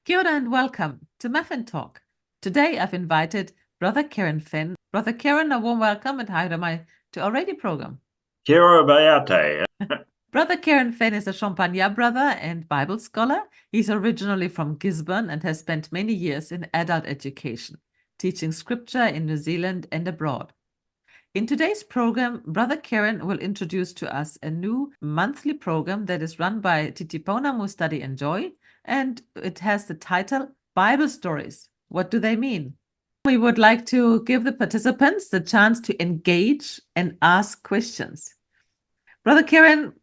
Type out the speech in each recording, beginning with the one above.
Kia ora and welcome to Muffin Talk. Today I've invited Brother Kieran Fenn. Brother Kieran, a warm welcome and hi to our radio program. Kia ora Bayate. Brother Kieran Fenn is a Champagne brother and Bible scholar. He's originally from Gisborne and has spent many years in adult education, teaching scripture in New Zealand and abroad. In today's program, Brother Kieran will introduce to us a new monthly program that is run by Titipounamu Study and Joy, and it has the title Bible Stories. What do they mean? We would like to give the participants the chance to engage and ask questions. Brother Kieran,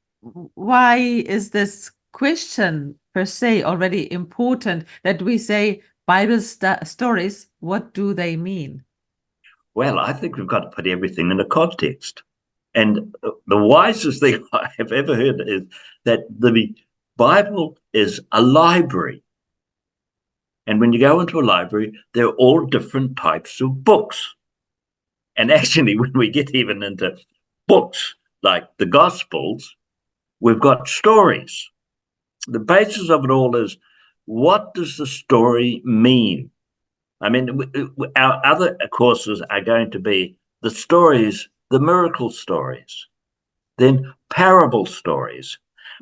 why is this question per se already important that we say Bible stories? What do they mean? Well, I think we've got to put everything in a context. And the wisest thing I have ever heard is that the Bible is a library. And when you go into a library, there are all different types of books. And actually, when we get even into books like the Gospels, we've got stories. The basis of it all is, what does the story mean? I mean, our other courses are going to be the stories, the miracle stories, then parable stories.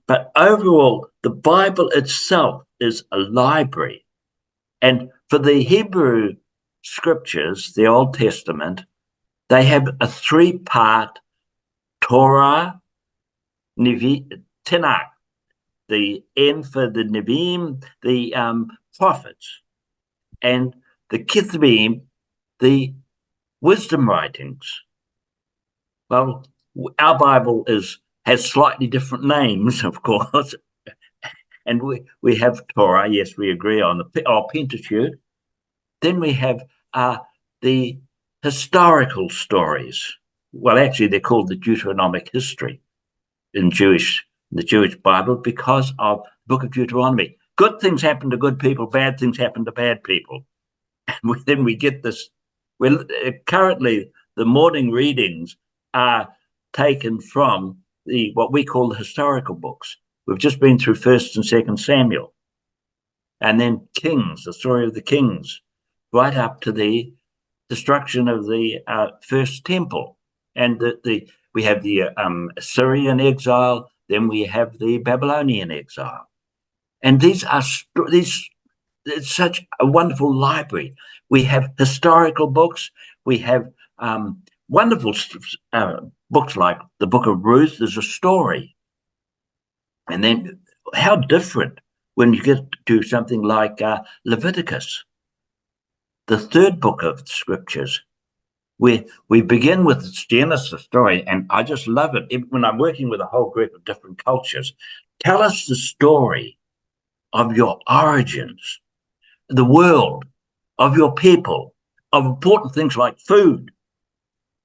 But overall, the Bible itself is a library. And for the Hebrew scriptures, the Old Testament, they have a three-part Torah, Tanakh, the N for the Nevi'im, the prophets, and the Ketubim, the wisdom writings. Well, our Bible has slightly different names, of course, and we have Torah. Yes, we agree on our Pentateuch. Then we have the historical stories. Well, actually, they're called the Deuteronomic history in the Jewish Bible because of the book of Deuteronomy. Good things happen to good people, bad things happen to bad people. And then we get this. Well, currently, the morning readings are taken from what we call the historical books. We've just been through 1st and 2nd Samuel, and then Kings, the story of the Kings, right up to the destruction of the first temple, and we have the Assyrian exile. Then we have the Babylonian exile, and these are it's such a wonderful library. We have historical books. We have wonderful books like the Book of Ruth is a story. And then how different when you get to something like Leviticus, the third book of the scriptures, where we begin with its Genesis story. And I just love it. When I'm working with a whole group of different cultures, tell us the story of your origins, the world, of your people, of important things like food.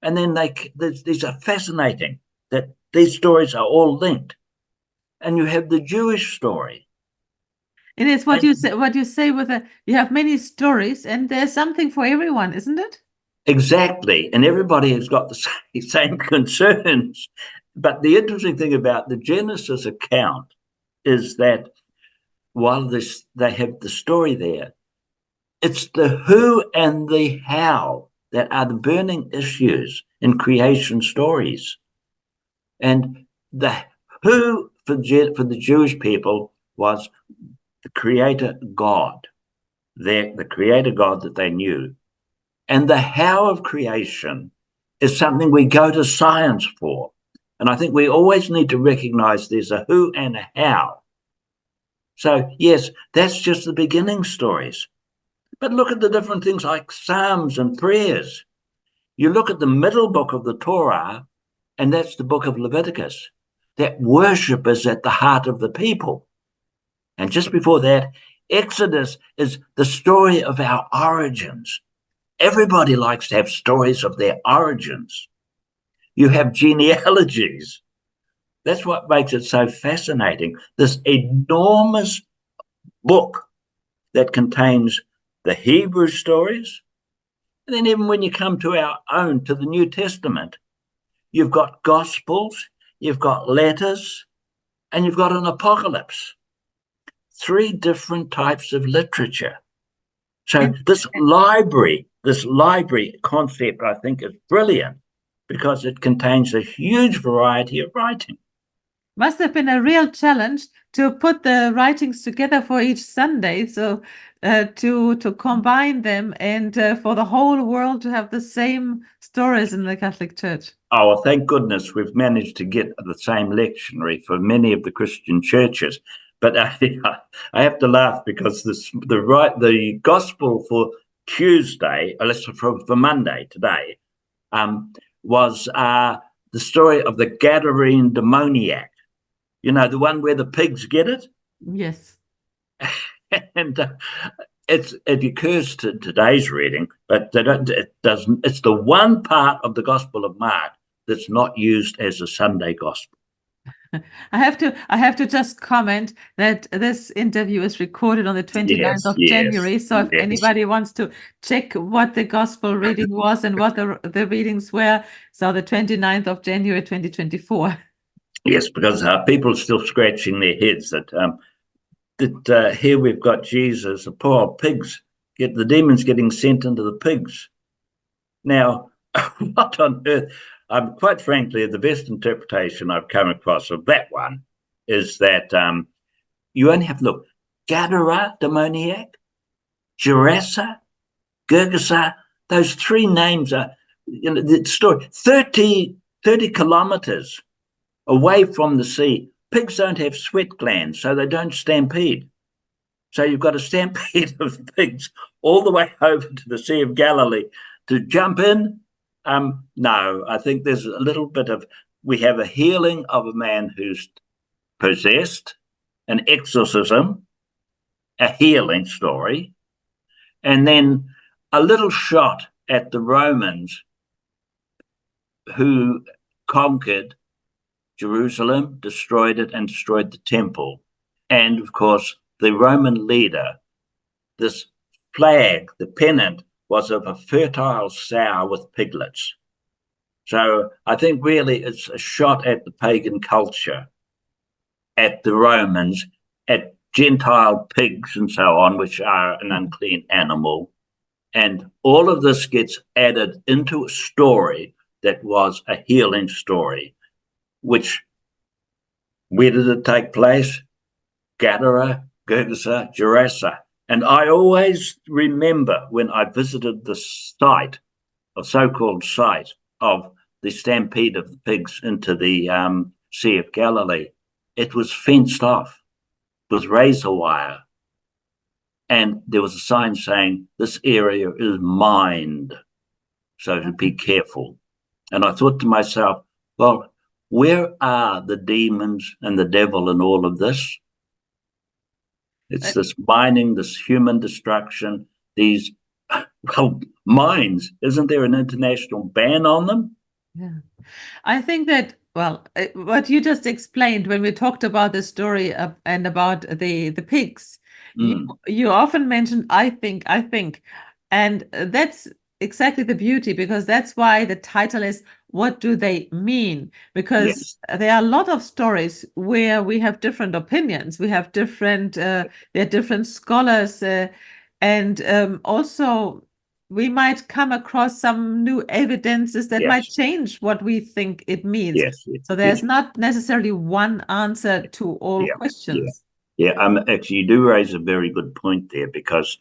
And then these are fascinating, that these stories are all linked. And you have the Jewish story. And it's what you say with you have many stories and there's something for everyone, isn't it? Exactly. And everybody has got the same concerns. But the interesting thing about the Genesis account is that while they have the story there, it's the who and the how that are the burning issues in creation stories. And the who for the Jewish people was the creator God, the creator God that they knew. And the how of creation is something we go to science for. And I think we always need to recognize there's a who and a how. So, yes, that's just the beginning stories. But look at the different things like Psalms and prayers. You look at the middle book of the Torah, and that's the book of Leviticus. That worship is at the heart of the people. And just before that, Exodus is the story of our origins. Everybody likes to have stories of their origins. You have genealogies. That's what makes it so fascinating. This enormous book that contains the Hebrew stories. And then even when you come to our own, to the New Testament, you've got Gospels, you've got letters, and you've got an apocalypse. 3 different types of literature. So And this library concept, I think, is brilliant because it contains a huge variety of writing. must have been a real challenge to put the writings together for each Sunday, so to combine them and for the whole world to have the same stories in the Catholic Church. Oh, well, thank goodness we've managed to get the same lectionary for many of the Christian churches. But I have to laugh because the gospel for Tuesday, for Monday today, was the story of the Gadarene demoniac. You know, the one where the pigs get it? Yes. And it occurs to today's reading, but it doesn't. It's the one part of the Gospel of Mark that's not used as a Sunday gospel. I have to just comment that this interview is recorded on the 29th of January. So if anybody wants to check what the gospel reading was and what the readings were, so the 29th of January 2024. Yes, because people are still scratching their heads that here we've got Jesus, the poor pigs, get the demons getting sent into the pigs. Now, what on earth? Quite frankly, the best interpretation I've come across of that one is that you only have to look. Gadara, demoniac, Gerasa, Gergesa, those 3 names are, the story, 30 kilometers away from the sea. Pigs don't have sweat glands, so they don't stampede. So you've got a stampede of pigs all the way over to the Sea of Galilee to jump in. No, I think there's a little bit of, we have a healing of a man who's possessed, an exorcism, a healing story, and then a little shot at the Romans who conquered Jerusalem, destroyed it, and destroyed the temple. And of course, the Roman leader, this flag, the pennant, was of a fertile sow with piglets. So I think really it's a shot at the pagan culture, at the Romans, at Gentile pigs and so on, which are an unclean animal. And all of this gets added into a story that was a healing story, which, where did it take place? Gadara, Gergesa, Gerasa. And I always remember when I visited the site, or so-called site, of the stampede of the pigs into the Sea of Galilee. It was fenced off with razor wire. And there was a sign saying, this area is mined, so to be careful. And I thought to myself, well, where are the demons and the devil in all of this? It's this mining, this human destruction, these, well, mines. Isn't there an international ban on them? Yeah. I think that, well, what you just explained when we talked about the story and about the pigs, you often mentioned, I think, and that's exactly the beauty, because that's why the title is What Do They Mean? Because there are a lot of stories where we have different opinions. We have different, there are different scholars, and also we might come across some new evidences that might change what we think it means. So there's not necessarily one answer to all questions. Actually, you do raise a very good point there, because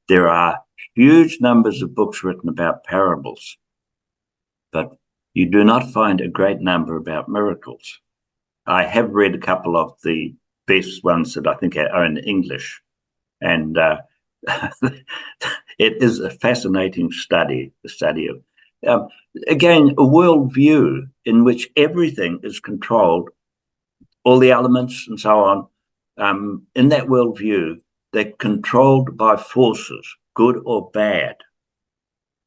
there are huge numbers of books written about parables, but you do not find a great number about miracles. I have read a couple of the best ones that I think are in English, and it is a fascinating study, the study of, again, a worldview in which everything is controlled, all the elements and so on. In that worldview, they're controlled by forces, good or bad,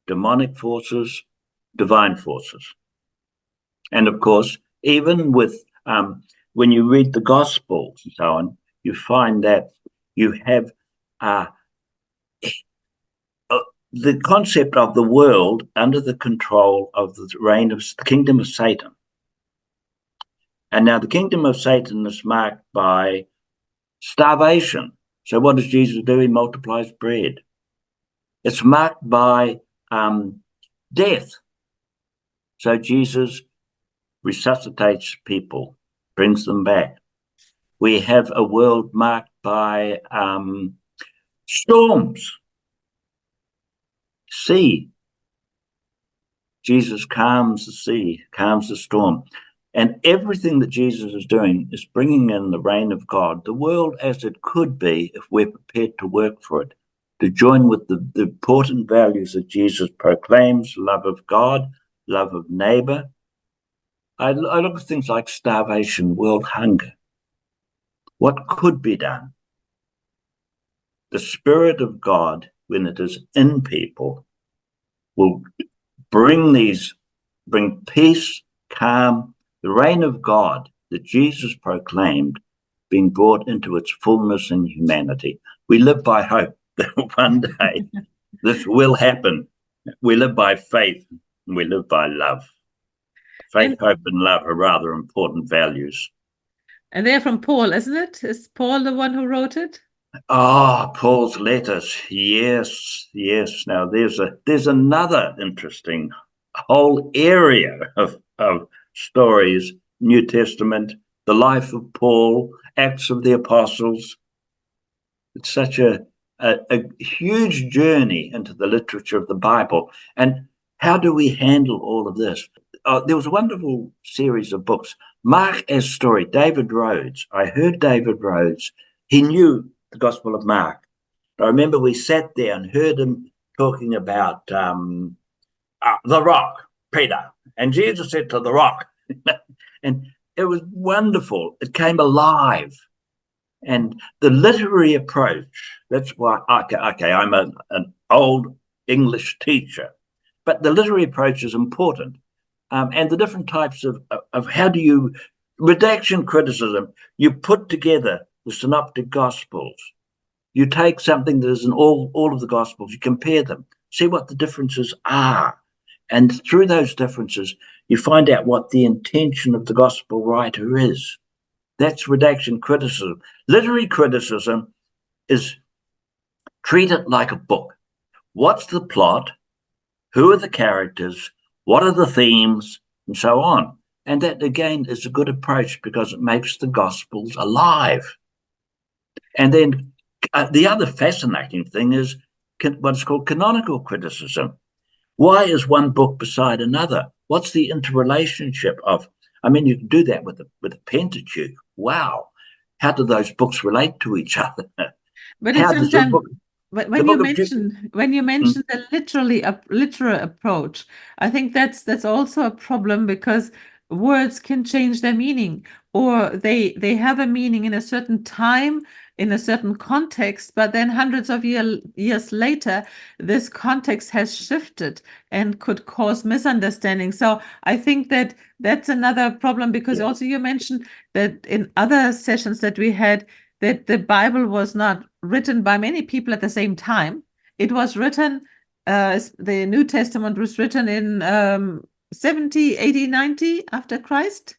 demonic forces, divine forces. And of course, even with when you read the Gospels and so on, you find that you have the concept of the world under the control of the reign of the kingdom of Satan. And now the kingdom of Satan is marked by starvation, So what does Jesus do? He multiplies bread. It's marked by death. So Jesus resuscitates people, brings them back. We have a world marked by storms, sea. Jesus calms the sea, calms the storm. And everything that Jesus is doing is bringing in the reign of God, the world as it could be if we're prepared to work for it, to join with the important values that Jesus proclaims: love of God, love of neighbor. I look at things like starvation, world hunger. What could be done? The Spirit of God, when it is in people, will bring peace, calm, the reign of God that Jesus proclaimed being brought into its fullness in humanity. We live by hope that one day this will happen. We live by faith and we live by love. Faith, hope, and love are rather important values. And they're from Paul, isn't it? Is Paul the one who wrote it? Paul's letters. Yes, yes. Now there's another interesting whole area of stories. New Testament, the life of Paul, Acts of the Apostles. It's such a huge journey into the literature of the Bible. And how do we handle all of this? There was a wonderful series of books. Mark as Story, David Rhodes. I heard David Rhodes. He knew the Gospel of Mark. I remember we sat there and heard him talking about the rock, Peter. And Jesus said to the rock. And it was wonderful. It came alive. And the literary approach, that's why, okay, I'm an old English teacher, but the literary approach is important. And the different types of how do you, redaction criticism, you put together the synoptic gospels. You take something that is in all of the gospels, you compare them, see what the differences are. And through those differences, you find out what the intention of the gospel writer is. That's redaction criticism. Literary criticism is treat it like a book. What's the plot? Who are the characters? What are the themes? And so on. And that, again, is a good approach because it makes the Gospels alive. And then the other fascinating thing is what's called canonical criticism. Why is one book beside another? What's the interrelationship of? I mean, you can do that with the Pentateuch. Wow, how do those books relate to each other? But How it's does the sometimes book? when you mention the literal approach, I think that's also a problem because words can change their meaning, or they have a meaning in a certain time, in a certain context, but then hundreds of years later, this context has shifted and could cause misunderstanding. So I think that's another problem because also you mentioned that in other sessions that we had, that the Bible was not written by many people at the same time. It was written, the New Testament was written in 70, 80, 90 after Christ.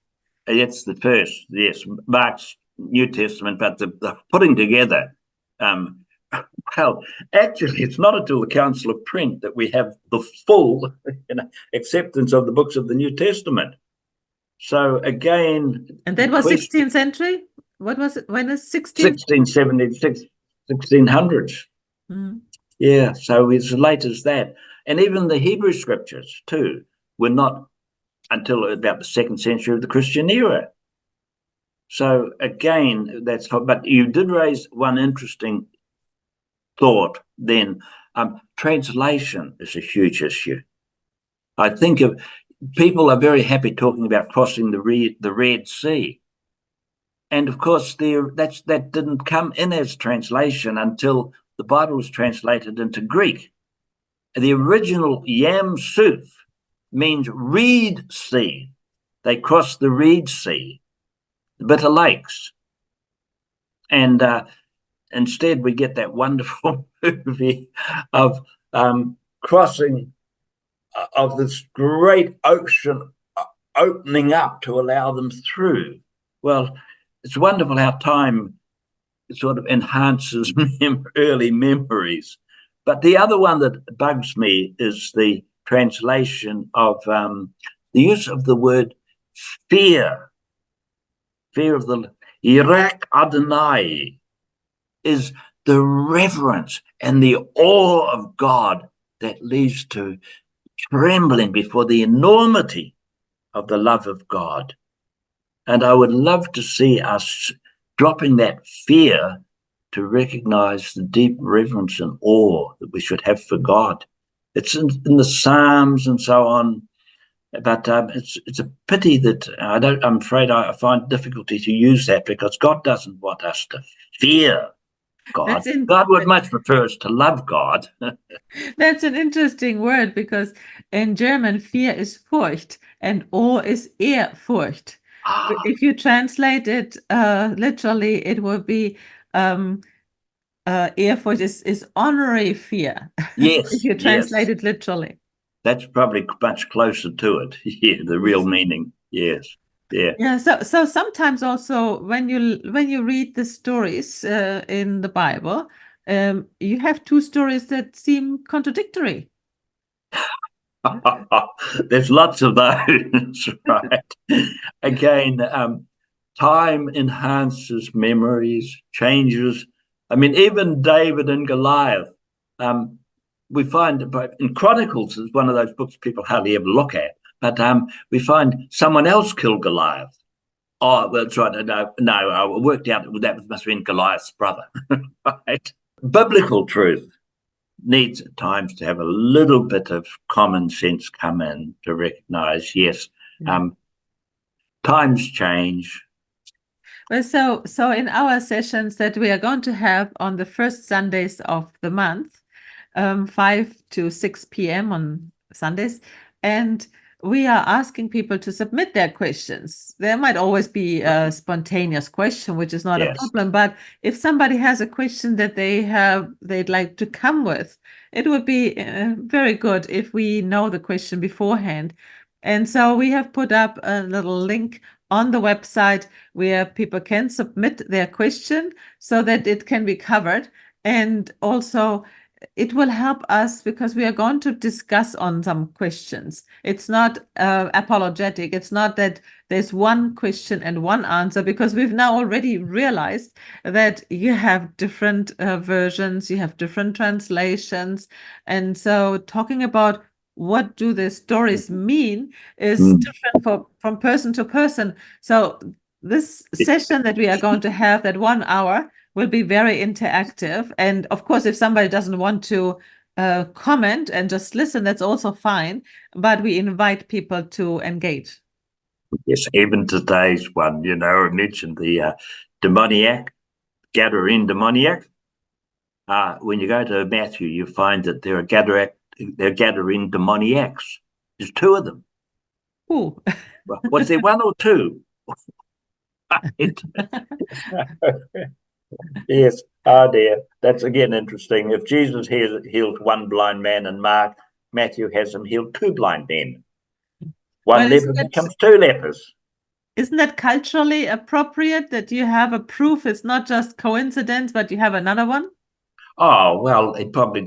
It's the first, yes, Mark's New Testament, but the putting together, well, actually, it's not until the Council of Trent that we have the full acceptance of the books of the New Testament. So again, and that was 16th century. What was it? When is 1676, 1600s. Mm. Yeah, so it's as late as that. And even the Hebrew scriptures, too, were not until about the 2nd century of the Christian era. So again, but you did raise one interesting thought then. Translation is a huge issue. I think people are very happy talking about crossing the Red Sea. And of course, that didn't come in as translation until the Bible was translated into Greek. The original Yam Suf means reed sea. They crossed the Reed Sea, the Bitter Lakes. And instead, we get that wonderful movie of crossing of this great ocean opening up to allow them through. Well, it's wonderful how time sort of enhances early memories. But the other one that bugs me is the translation of the use of the word fear. Fear of the Iraq Adonai is the reverence and the awe of God that leads to trembling before the enormity of the love of God. And I would love to see us dropping that fear to recognize the deep reverence and awe that we should have for God. It's in the Psalms and so on, but it's a pity that I'm afraid I find difficulty to use that, because God doesn't want us to fear God. God would much prefer us to love God. That's an interesting word, because in German, fear is Furcht and awe is Ehrfurcht. If you translate it literally, it would be Ehrfurcht is honorary fear. Yes, if you translate it literally. That's probably much closer to it. Yeah, the real meaning. Yes. Yeah. Yeah. So sometimes also when you read the stories in the Bible, you have two stories that seem contradictory. There's lots of those, right? Again, time enhances memories, changes. I mean, even David and Goliath. We find in Chronicles is one of those books people hardly ever look at, but we find someone else killed Goliath. Oh, well, that's right. No, I worked out that must have been Goliath's brother. Right? Biblical truth needs at times to have a little bit of common sense come in to recognize, yes, times change. Well, so in our sessions that we are going to have on the first Sundays of the month, 5 to 6 p.m. on Sundays, and we are asking people to submit their questions. There might always be a spontaneous question, which is not a problem, but if somebody has a question that they'd like to come with, it would be very good if we know the question beforehand. And so we have put up a little link on the website where people can submit their question so that it can be covered. And also it will help us because we are going to discuss on some questions. It's not apologetic. It's not that there's one question and one answer, because we've now already realized that you have different versions, you have different translations. And so talking about what do the stories mean is different from person to person. So this session that we are going to have, that 1 hour, will be very interactive. And of course, if somebody doesn't want to comment and just listen, that's also fine. But we invite people to engage. Yes, even today's one, I mentioned the demoniac, Gadarene demoniac. When you go to Matthew, you find that there are Gadarene demoniacs. There's two of them. Ooh. Was there one or two? Yes. Oh dear. That's again interesting. If Jesus heals one blind man, and Matthew has him heal two blind men, one leper becomes two lepers. Isn't that culturally appropriate that you have a proof? It's not just coincidence, but you have another one? Oh, well,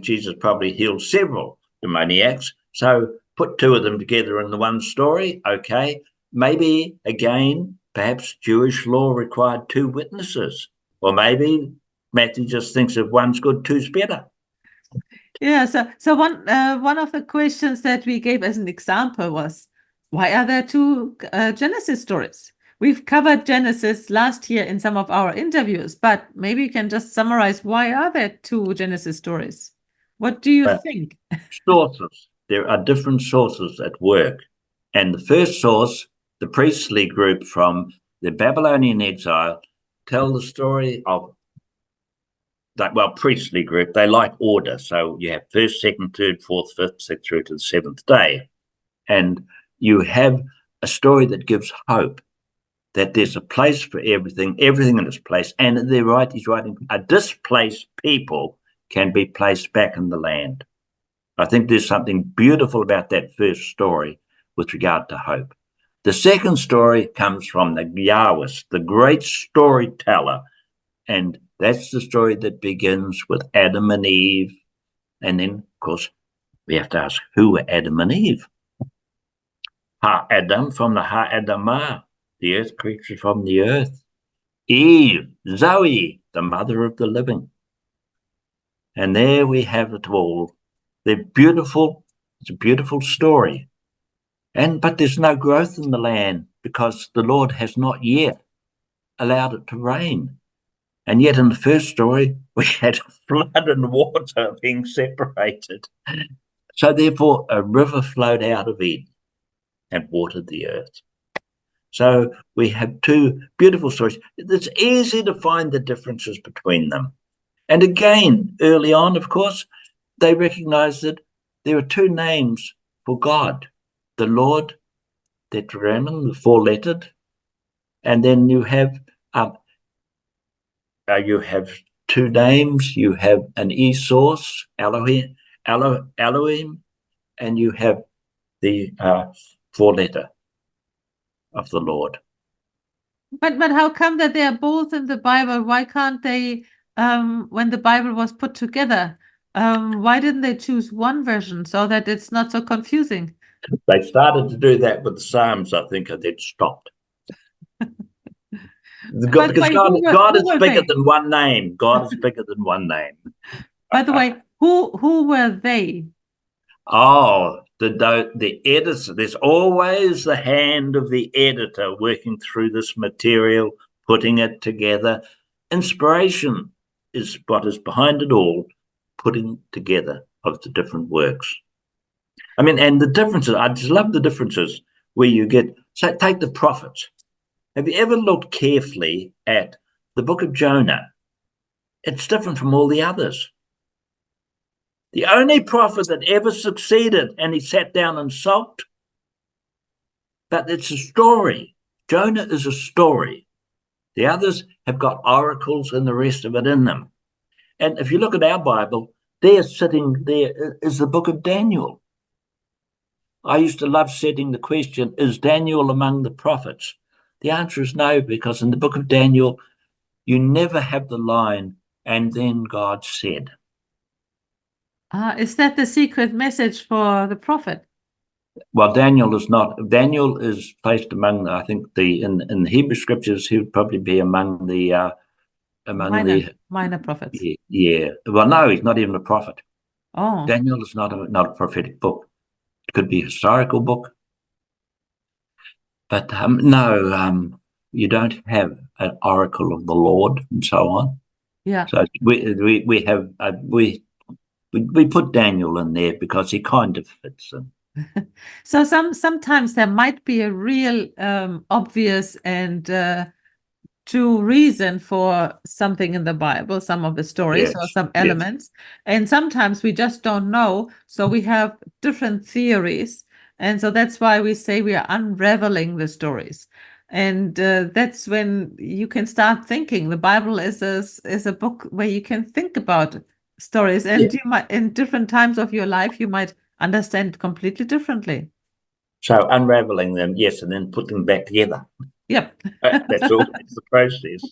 Jesus probably healed several demoniacs. So put two of them together in the one story. Okay. Maybe, again, perhaps Jewish law required two witnesses. Or maybe Matthew just thinks if one's good, two's better. Yeah, so one of the questions that we gave as an example was, why are there two Genesis stories? We've covered Genesis last year in some of our interviews, but maybe you can just summarize, why are there two Genesis stories? What do you think? Sources. There are different sources at work. And the first source, the priestly group from the Babylonian exile, tell the story of priestly group. They like order. So you have first, second, third, fourth, fifth, sixth, through to the seventh day. And you have a story that gives hope that there's a place for everything in its place. And he's writing, a displaced people can be placed back in the land. I think there's something beautiful about that first story with regard to hope. The second story comes from the Yahwist, the great storyteller, and That's the story that begins with Adam and Eve. And then, of course, we have to ask, who were Adam and Eve? Ha-Adam from the Ha-Adamah, the earth creature from the earth. Eve, Zoe, the mother of the living. And there we have it all. They're beautiful. It's a beautiful story. But there's no growth in the land because the Lord has not yet allowed it to rain. And yet in the first story, we had flood and water being separated. So therefore, a river flowed out of Eden and watered the earth. So we have two beautiful stories. It's easy to find the differences between them. And again, early on, of course, they recognized that there are two names for God. The Lord, Tetragrammon, the four-lettered, and then you have two names. You have an e-source, Elohim, and you have the four-letter of the Lord. But how come that they are both in the Bible? Why can't they, when the Bible was put together, why didn't they choose one version so that it's not so confusing? They started to do that with the Psalms, I think, and then stopped. Because God is bigger than one name. God is bigger than one name. By the way, who were they? Oh, the editor. There's always the hand of the editor working through this material, putting it together. Inspiration is what is behind it all, putting together of the different works. I mean, and the differences, I just love the differences where you get, so take the prophets. Have you ever looked carefully at the book of Jonah? It's different from all the others. The only prophet that ever succeeded, and he sat down and sulked, but it's a story. Jonah is a story. The others have got oracles and the rest of it in them. And if you look at our Bible, sitting there is the book of Daniel. I used to love setting the question, is Daniel among the prophets? The answer is no, because in the book of Daniel, you never have the line, and then God said. Is that the secret message for the prophet? Well, Daniel is not. Daniel is placed among, I think, in the Hebrew scriptures, he would probably be among the minor prophets. Yeah. Well, no, he's not even a prophet. Oh, Daniel is not a prophetic book. It could be a historical book, but no, you don't have an oracle of the Lord and so on. Yeah. So we have we put Daniel in there because he kind of fits in. So sometimes there might be a real obvious and true reason for something in the Bible, some of the stories Yes, or some elements, and sometimes we just don't know. So we have different theories, and so that's why we say we are unraveling the stories. And that's when you can start thinking. The Bible is a book where you can think about stories, and you might, in different times of your life, you might understand it completely differently. So unraveling them, yes, and then put them back together. Yep. That's all. It's the process.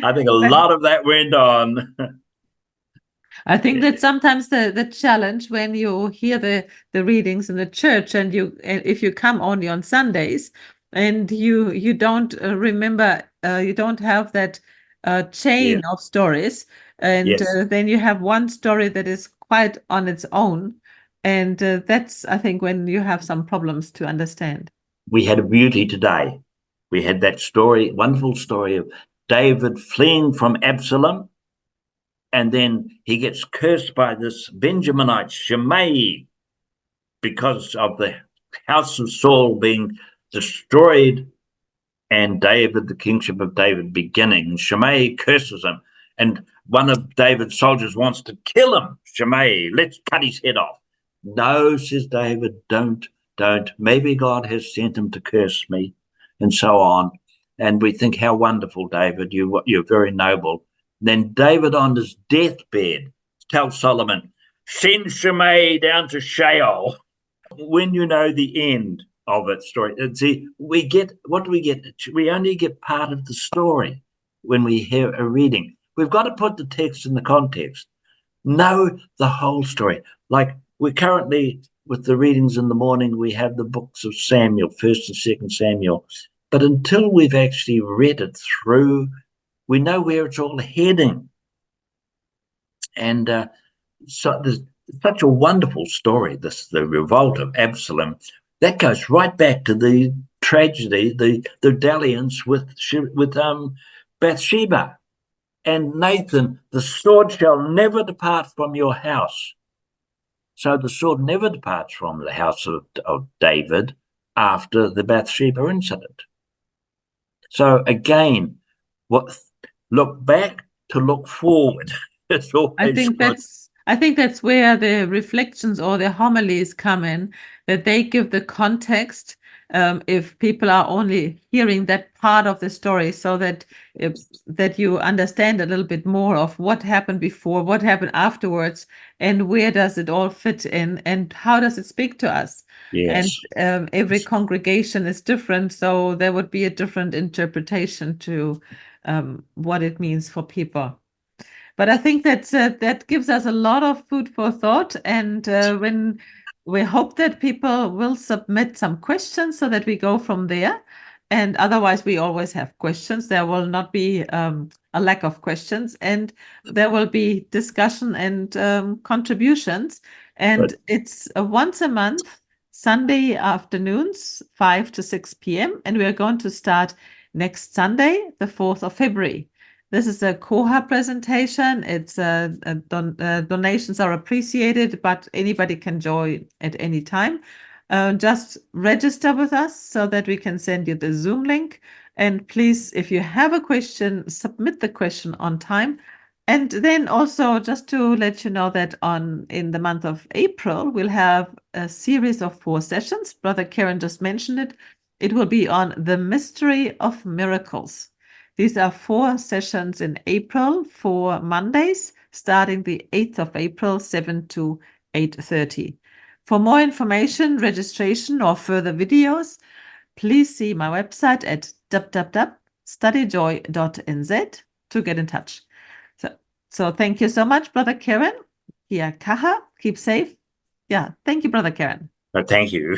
I think a lot of that went on. I think that sometimes the challenge when you hear the readings in the church and if you come only on Sundays and you don't remember, you don't have that chain of stories, and then you have one story that is quite on its own, and that's, I think, when you have some problems to understand. We had a beauty today. We had that story, wonderful story of David fleeing from Absalom, and then he gets cursed by this Benjaminite, Shimei, because of the house of Saul being destroyed and David, the kingship of David, beginning. Shimei curses him, and one of David's soldiers wants to kill him. Shimei, let's cut his head off. No, says David, don't. Maybe God has sent him to curse me, and so on. And we think, how wonderful, David, you're very noble. Then David, on his deathbed, tells Solomon, send Shimei down to Sheol. When you know the end of it story, see, we only get part of the story when we hear a reading. we've got to put the text in the context, know the whole story. Like we're currently with the readings in the morning, we have the books of Samuel, 1st and 2nd Samuel. But until we've actually read it through, we know where it's all heading. And so there's such a wonderful story, the revolt of Absalom. That goes right back to the tragedy, the dalliance with Bathsheba. And Nathan, the sword shall never depart from your house. So the sword never departs from the house of David after the Bathsheba incident. So again, look back to look forward. It's always good. I think that's where the reflections or the homilies come in, that they give the context, if people are only hearing that part of the story, so that that you understand a little bit more of what happened before, what happened afterwards, and where does it all fit in, and how does it speak to us. Yes. And every congregation is different, so there would be a different interpretation to what it means for people. But I think that gives us a lot of food for thought, and when we hope that people will submit some questions so that we go from there. And otherwise, we always have questions. There will not be a lack of questions, and there will be discussion and contributions. And it's once a month, Sunday afternoons, 5 to 6 p.m. And we are going to start next Sunday, the 4th of February. This is a Koha presentation. It's donations are appreciated, but anybody can join at any time. Just register with us so that we can send you the Zoom link. And please, if you have a question, submit the question on time. And then also just to let you know that in the month of April, we'll have a series of 4 sessions. Brother Kieran just mentioned it. It will be on the mystery of miracles. These are 4 sessions in April, 4 Mondays, starting the 8th of April, 7 to 8:30. For more information, registration, or further videos, please see my website at www.studyjoy.nz to get in touch. So thank you so much, Brother Kieran. Kia kaha, keep safe. Yeah, thank you, Brother Kieran. Thank you.